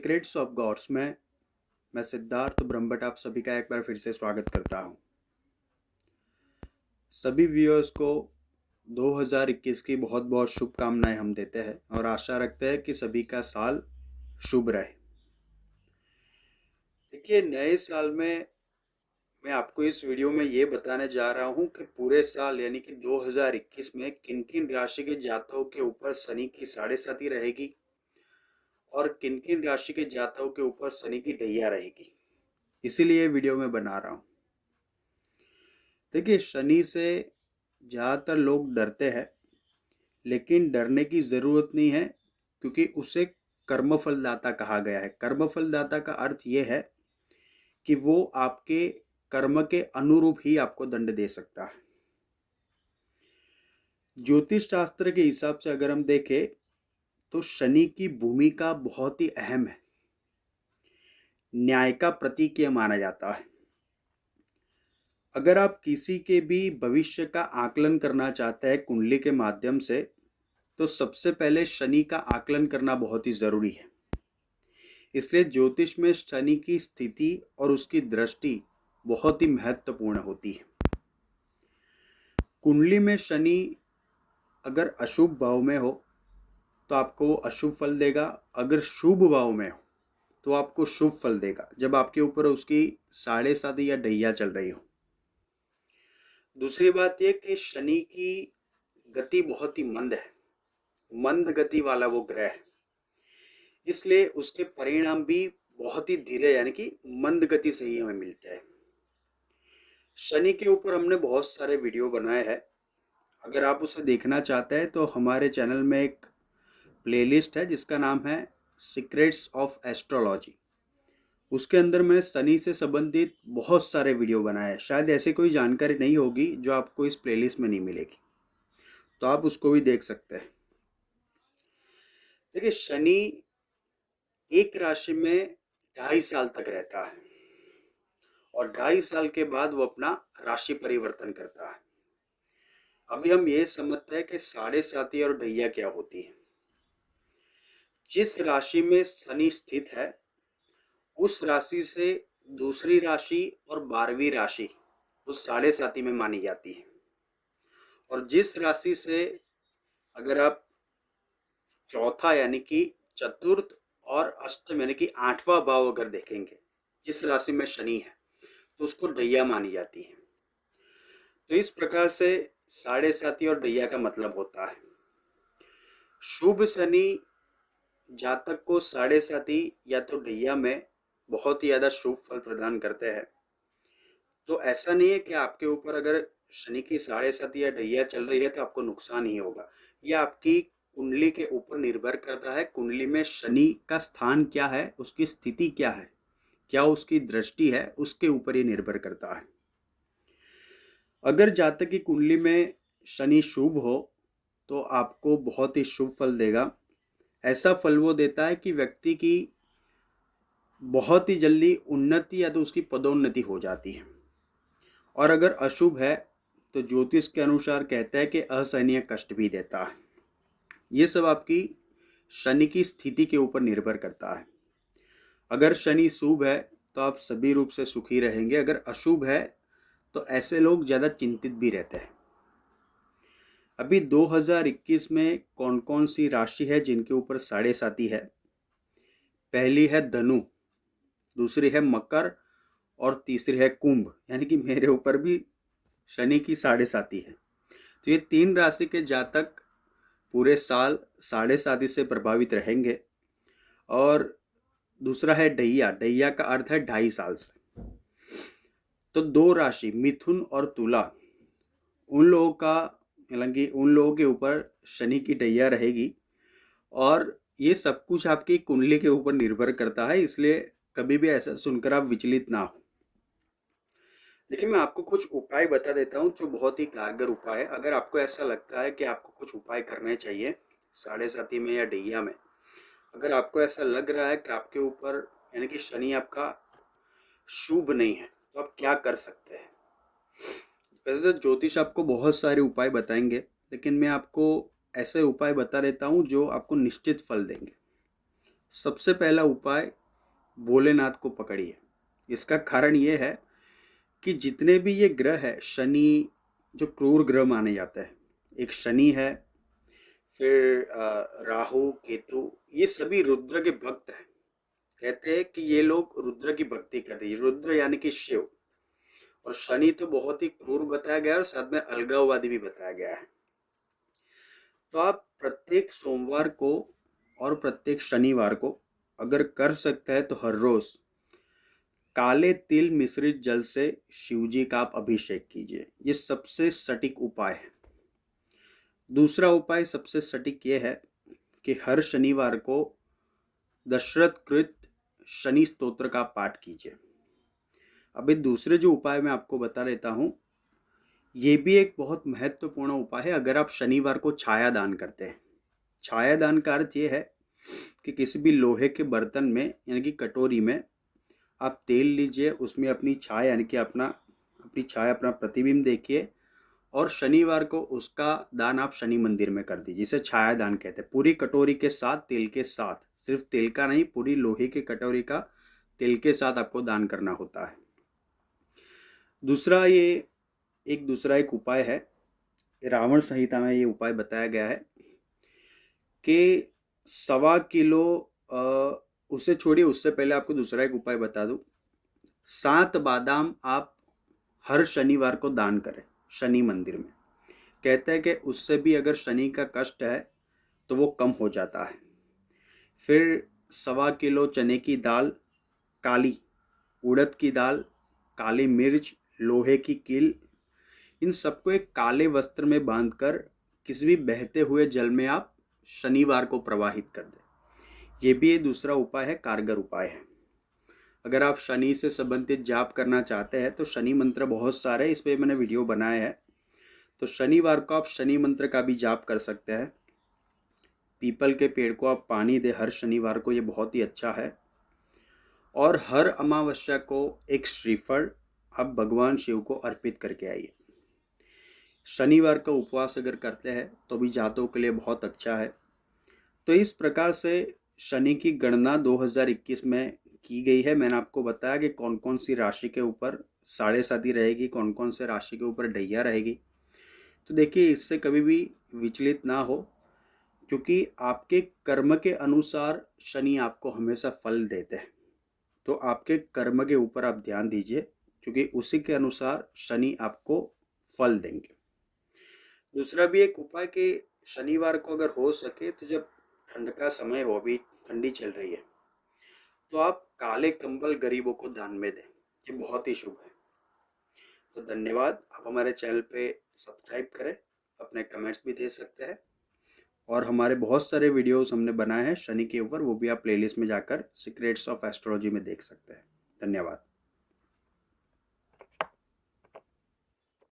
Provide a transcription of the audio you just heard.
Secrets of God's में मैं सिद्धार्थ ब्रह्मभट्ट आप सभी का एक बार फिर से स्वागत करता हूं। सभी व्यूअर्स को 2021 की बहुत बहुत शुभकामनाएं हम देते हैं और आशा रखते हैं कि सभी का साल शुभ रहे। देखिए, नए साल में मैं आपको इस वीडियो में ये बताने जा रहा हूं कि पूरे साल यानी कि 2021 में किन किन राशि के जातकों के ऊपर शनि की साढ़े साती रहेगी और किन किन राशि के जातकों के ऊपर शनि की ढैया रहेगी। इसीलिए वीडियो में बना रहा हूं। देखिए, शनि से ज़्यादातर लोग डरते हैं, लेकिन डरने की ज़रूरत नहीं है, क्योंकि उसे कर्मफलदाता कहा गया है। कर्मफलदाता का अर्थ ये है कि वो आपके कर्म के अनुरूप ही आपको दंड दे सकता है। ज्योतिष शास्त्र के हिसाब से अगर हम देखें तो शनि की भूमिका बहुत ही अहम है। न्याय का प्रतीक यह माना जाता है। अगर आप किसी के भी भविष्य का आकलन करना चाहते हैं कुंडली के माध्यम से, तो सबसे पहले शनि का आकलन करना बहुत ही जरूरी है। इसलिए ज्योतिष में शनि की स्थिति और उसकी दृष्टि बहुत ही महत्वपूर्ण होती है। कुंडली में शनि अगर अशुभ भाव में हो तो आपको वो अशुभ फल देगा, अगर शुभ भाव में हो तो आपको शुभ फल देगा, जब आपके ऊपर उसकी साढ़े साती या ढैया चल रही हो। दूसरी बात यह कि शनि की गति बहुत ही मंद है, मंद गति वाला वो ग्रह है, इसलिए उसके परिणाम भी बहुत ही धीरे यानी कि मंद गति से ही हमें मिलते हैं। शनि के ऊपर हमने बहुत सारे वीडियो बनाए हैं। अगर आप उसे देखना चाहते हैं तो हमारे चैनल में एक प्लेलिस्ट है जिसका नाम है सीक्रेट्स ऑफ एस्ट्रोलॉजी। उसके अंदर मैंने शनि से संबंधित बहुत सारे वीडियो बनाए हैं। शायद ऐसी कोई जानकारी नहीं होगी जो आपको इस प्लेलिस्ट में नहीं मिलेगी, तो आप उसको भी देख सकते हैं। देखिए, शनि एक राशि में 2.5 साल तक रहता है और 2.5 साल के बाद वो अपना राशि परिवर्तन करता है। अभी हम ये समझते हैं कि साढ़े साती और ढैया क्या होती है। जिस राशि में शनि स्थित है उस राशि से दूसरी राशि और 12वीं राशि उस साढ़े साती में मानी जाती है। और जिस राशि से अगर आप चौथा यानी कि चतुर्थ और अष्टम यानी कि 8वां भाव अगर देखेंगे, जिस राशि में शनि है तो उसको ढैया मानी जाती है। तो इस प्रकार से साढ़े साती और ढैया का मतलब होता है। शुभ शनि जातक को साढ़े साती या तो ढैया में बहुत ही ज्यादा शुभ फल प्रदान करते हैं। तो ऐसा नहीं है कि आपके ऊपर अगर शनि की साढ़े साती या ढैया चल रही है तो आपको नुकसान ही होगा। यह आपकी कुंडली के ऊपर निर्भर करता है। कुंडली में शनि का स्थान क्या है, उसकी स्थिति क्या है, क्या उसकी दृष्टि है, उसके ऊपर ही निर्भर करता है। अगर जातक की कुंडली में शनि शुभ हो तो आपको बहुत ही शुभ फल देगा। ऐसा फल वो देता है कि व्यक्ति की बहुत ही जल्दी उन्नति या तो उसकी पदोन्नति हो जाती है। और अगर अशुभ है तो ज्योतिष के अनुसार कहता है कि असहनीय कष्ट भी देता है। ये सब आपकी शनि की स्थिति के ऊपर निर्भर करता है। अगर शनि शुभ है तो आप सभी रूप से सुखी रहेंगे, अगर अशुभ है तो ऐसे लोग ज़्यादा चिंतित भी रहते हैं। अभी 2021 में कौन कौन सी राशि है जिनके ऊपर साढ़े साती है? पहली है धनु, दूसरी है मकर और तीसरी है कुंभ, यानी कि मेरे ऊपर भी शनि की साढ़े साती है। तो ये 3 राशि के जातक पूरे साल साढ़े साती से प्रभावित रहेंगे। और दूसरा है ढैया, ढैया का अर्थ है 2.5 साल से। तो 2 राशि मिथुन और तुला, उन लोगों का हालांकि उन लोगों के ऊपर शनि की ढैया रहेगी। और ये सब कुछ आपकी कुंडली के ऊपर निर्भर करता है, इसलिए कभी भी ऐसा सुनकर आप विचलित ना हो। देखिए, मैं आपको कुछ उपाय बता देता हूँ जो बहुत ही कारगर उपाय है। अगर आपको ऐसा लगता है कि आपको कुछ उपाय करने चाहिए साढ़े साती में या ढैया में, अगर आपको ऐसा लग रहा है कि आपके ऊपर यानी कि शनि आपका शुभ नहीं है, तो आप क्या कर सकते हैं? वैसे ज्योतिष आपको बहुत सारे उपाय बताएंगे, लेकिन मैं आपको ऐसे उपाय बता देता हूँ जो आपको निश्चित फल देंगे। सबसे पहला उपाय, भोलेनाथ को पकड़िए। इसका कारण ये है कि जितने भी ये ग्रह है, शनि जो क्रूर ग्रह माने जाते हैं, एक शनि है, फिर राहु केतु, ये सभी रुद्र के भक्त हैं। कहते हैं कि ये लोग रुद्र की भक्ति करते हैं। रुद्र यानी कि शिव, और शनि तो बहुत ही क्रूर बताया गया है और साथ में अलगाववादी भी बताया गया है। तो आप प्रत्येक सोमवार को और प्रत्येक शनिवार को अगर कर सकते हैं तो हर रोज काले तिल मिश्रित जल से शिवजी का आप अभिषेक कीजिए। ये सबसे सटीक उपाय है। दूसरा उपाय सबसे सटीक ये है कि हर शनिवार को दशरथ कृत शनि स्तोत्र का पाठ कीजिए। अभी दूसरे जो उपाय मैं आपको बता देता हूँ, ये भी एक बहुत महत्वपूर्ण उपाय है। अगर आप शनिवार को छाया दान करते हैं, छाया दान का अर्थ ये है कि किसी भी लोहे के बर्तन में यानी कि कटोरी में आप तेल लीजिए, उसमें अपनी छाया यानी कि अपनी छाया, अपना प्रतिबिंब देखिए, और शनिवार को उसका दान आप शनि मंदिर में कर दीजिए। इसे छाया दान कहते हैं। पूरी कटोरी के साथ, तेल के साथ, सिर्फ तेल का नहीं, पूरी लोहे की कटोरी का तेल के साथ आपको दान करना होता है। दूसरा एक उपाय है, रावण संहिता में ये उपाय बताया गया है कि 1.25 किलो, उसे छोड़िए, उससे पहले आपको दूसरा एक उपाय बता दूं। 7 बादाम आप हर शनिवार को दान करें शनि मंदिर में। कहते हैं कि उससे भी अगर शनि का कष्ट है तो वो कम हो जाता है। फिर 1.25 किलो चने की दाल, काली उड़द की दाल, काली मिर्च, लोहे की कील, इन सबको एक काले वस्त्र में बांधकर किसी भी बहते हुए जल में आप शनिवार को प्रवाहित कर दें। ये भी एक दूसरा उपाय है, कारगर उपाय है। अगर आप शनि से संबंधित जाप करना चाहते हैं तो शनि मंत्र बहुत सारे, इस पर मैंने वीडियो बनाया है। तो शनिवार को आप शनि मंत्र का भी जाप कर सकते हैं। पीपल के पेड़ को आप पानी दे हर शनिवार को, ये बहुत ही अच्छा है। और हर अमावस्या को एक श्रीफल आप भगवान शिव को अर्पित करके आइए। शनिवार का उपवास अगर करते हैं तो भी जातकों के लिए बहुत अच्छा है। तो इस प्रकार से शनि की गणना 2021 में की गई है। मैंने आपको बताया कि कौन कौन सी राशि के ऊपर साढ़े साती रहेगी, कौन कौन से राशि के ऊपर ढैया रहेगी। तो देखिए, इससे कभी भी विचलित ना हो, क्योंकि आपके कर्म के अनुसार शनि आपको हमेशा फल देते हैं। तो आपके कर्म के ऊपर आप ध्यान दीजिए, क्योंकि उसी के अनुसार शनि आपको फल देंगे। दूसरा भी एक उपाय कि शनिवार को अगर हो सके तो जब ठंड का समय हो, अभी ठंडी चल रही है, तो आप काले कंबल गरीबों को दान में दें। ये बहुत ही शुभ है। तो धन्यवाद। आप हमारे चैनल पे सब्सक्राइब करें, अपने कमेंट्स भी दे सकते हैं, और हमारे बहुत सारे वीडियोस हमने बनाए हैं शनि के ऊपर, वो भी आप प्लेलिस्ट में जाकर सीक्रेट्स ऑफ एस्ट्रोलॉजी में देख सकते हैं। धन्यवाद।